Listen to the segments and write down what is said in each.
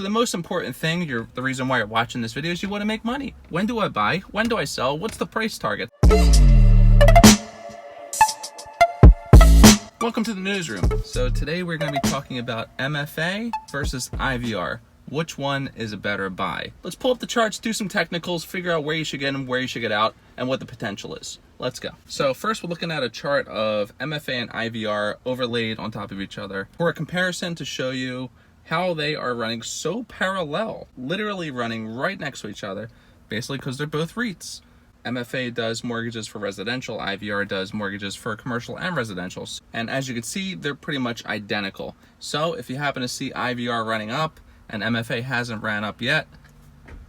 The most important thing, the reason why you're watching this video is you want to make money. When do I buy? When do I sell? What's the price target? Welcome to the newsroom. So today we're going to be talking about MFA versus IVR. Which one is a better buy? Let's pull up the charts, do some technicals, figure out where you should get in, where you should get out, and what the potential is. Let's go. So first we're looking at a chart of MFA and IVR overlaid on top of each other for a comparison to show you how they are running so parallel, literally running right next to each other, basically because they're both REITs. MFA does mortgages for residential, IVR does mortgages for commercial and residentials. And as you can see, they're pretty much identical. So if you happen to see IVR running up and MFA hasn't ran up yet,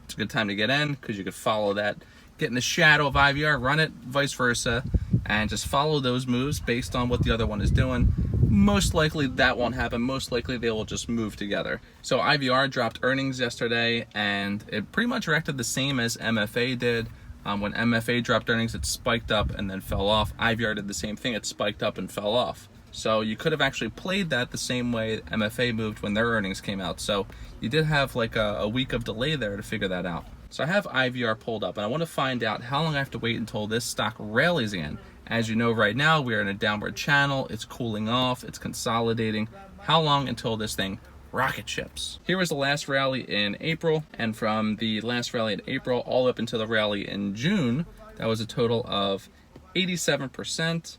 it's a good time to get in because you could follow that. Get in the shadow of IVR, run it, vice versa, and just follow those moves based on what the other one is doing. Most likely that won't happen. Most likely they will just move together. So IVR dropped earnings yesterday and it pretty much reacted the same as MFA did. When MFA dropped earnings, it spiked up and then fell off. IVR did the same thing. It spiked up and fell off. So you could have actually played that the same way MFA moved when their earnings came out. So you did have like a week of delay there to figure that out. So I have IVR pulled up and I want to find out how long I have to wait until this stock rallies again. As you know, right now we are in a downward channel. It's cooling off. It's consolidating. How long until this thing rocket ships? Here was the last rally in April, and from the last rally in April all up until the rally in June, that was a total of 87%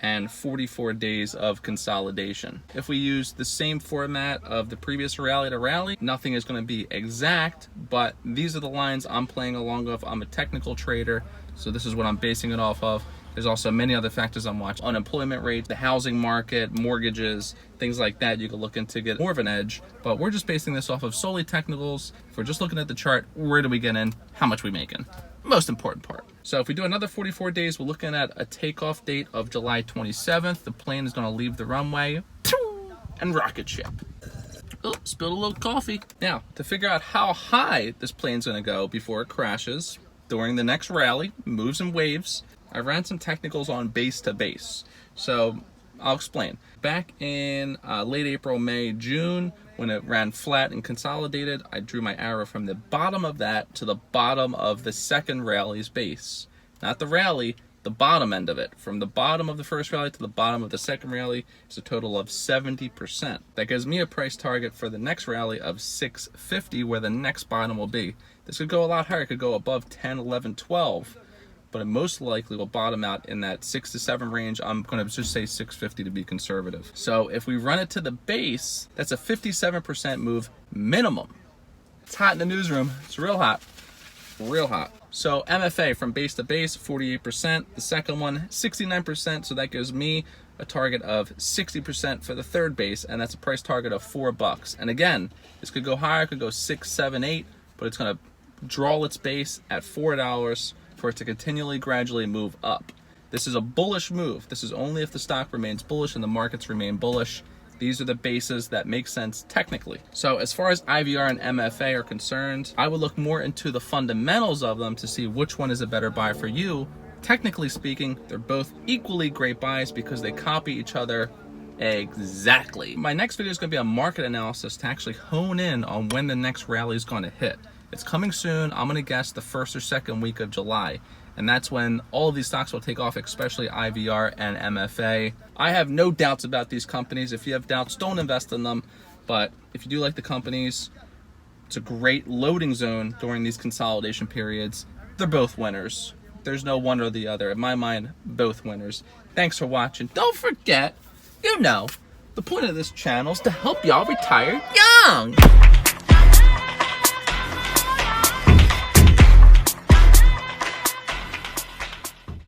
and 44 days of consolidation. If we use the same format of the previous rally to rally, nothing is going to be exact, but these are the lines I'm playing along with. I'm a technical trader, so this is what I'm basing it off of. There's also many other factors I'm watching. Unemployment rate, the housing market, mortgages, things like that you can look into to get more of an edge. But we're just basing this off of solely technicals. If we're just looking at the chart, where do we get in? How much we making? Most important part. So if we do another 44 days, we're looking at a takeoff date of July 27th. The plane is going to leave the runway and rocket ship. Oh, spilled a little coffee. Now, to figure out how high this plane's going to go before it crashes during the next rally, moves and waves, I ran some technicals on base to base. So I'll explain. Back in late April, May, June, when it ran flat and consolidated, I drew my arrow from the bottom of that to the bottom of the second rally's base. Not the rally, the bottom end of it. From the bottom of the first rally to the bottom of the second rally is a total of 70%. That gives me a price target for the next rally of 650, where the next bottom will be. This could go a lot higher. It could go above 10, 11, 12. But it most likely will bottom out in that 6 to 7 range. I'm going to just say 650 to be conservative. So if we run it to the base, that's a 57% move minimum. It's hot in the newsroom. It's real hot. Real hot. So MFA from base to base, 48%. The second one, 69%. So that gives me a target of 60% for the third base, and that's a price target of $4. And again, this could go higher, it could go 6, 7, 8, but it's going to draw its base at $4 for it to continually, gradually move up. This is a bullish move. This is only if the stock remains bullish and the markets remain bullish. These are the bases that make sense technically. So as far as IVR and MFA are concerned, I would look more into the fundamentals of them to see which one is a better buy for you. Technically speaking, they're both equally great buys because they copy each other exactly. My next video is going to be a market analysis to actually hone in on when the next rally is going to hit. It's coming soon. I'm going to guess the first or second week of July. And that's when all of these stocks will take off, especially IVR and MFA. I have no doubts about these companies. If you have doubts, don't invest in them. But if you do like the companies, it's a great loading zone during these consolidation periods. They're both winners. There's no one or the other. In my mind, both winners. Thanks for watching. Don't forget, the point of this channel is to help y'all retire young.